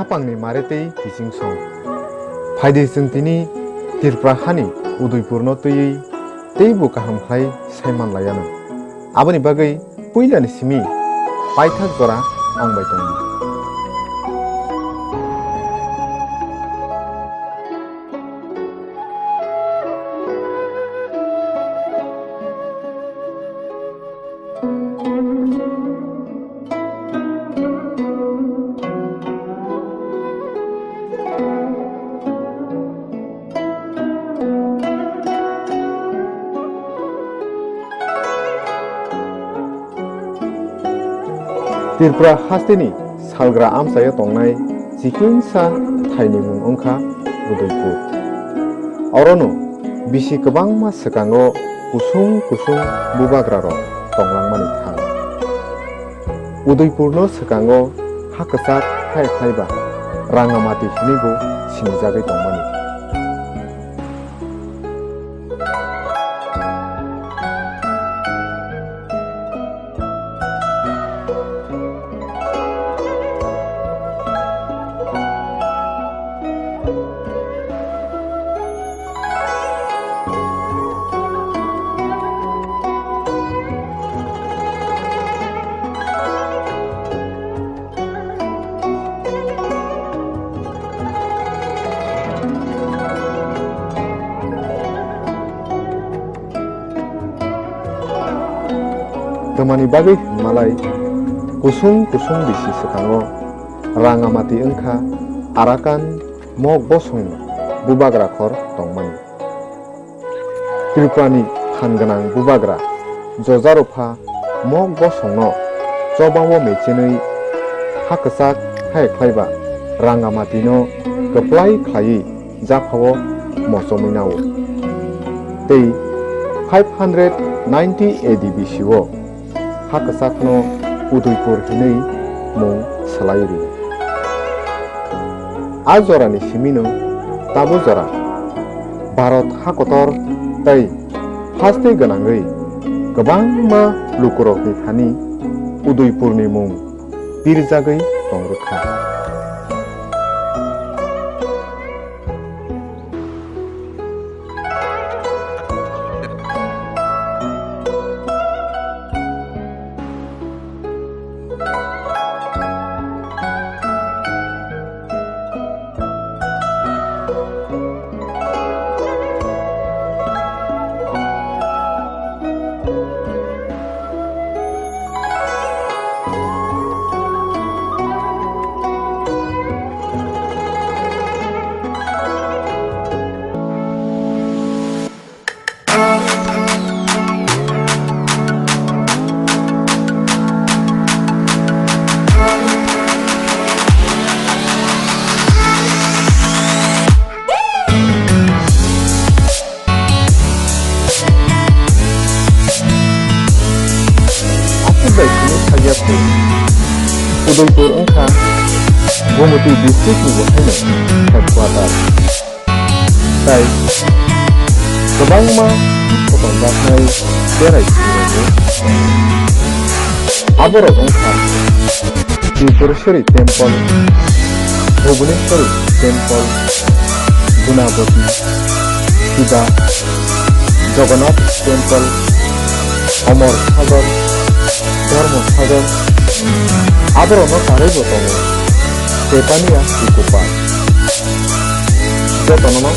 hapangni maretei kising song. Faide जों tini Tripura hani Udaipur no tui teibo kaham khlai saiman layano. Aboni bagai puilani simi paithak jora angbai tongi. Tripura hasteni salgra amsaya tongnai jikingsa thaini mung ongkha Udaipur. Orono bisi kwbangma swkango kusung bubagra rok tonglangmani thang. Udaipur no swkango haksak hai khlaiba Rangamati hinibo sinijagui tongmani. Temani bagai malai kusung bisi sekango Rangamati engkha arakan mok bosong bubagra khor tongmani. Tripurani khanganang bubagra jojarofa mok bosong no jobamo mechenui haksak hai khlaiba Rangamati no keplai khlai japhao mosomui nawo. Tei 590 AD BC-o haksak no Udaipur hinui mung salairi. Ajorani simino tabo jora Bharat hakotor tei haste ganangui kwbangma lukurokni thani Udaipurni mung birjagui tongrukha. Udaipur engkha Rangamati district ni bohaino headquarter. Tai kwbangma photonjaknai berai thungo. Aborok engkha Tripureshwari temple, Bhubaneswari temple, Gunavati, Shiva, Jagannath temple, Amar Sagar, Dharma Sagar, Abel no Kalai Stefania Kumar. Jotono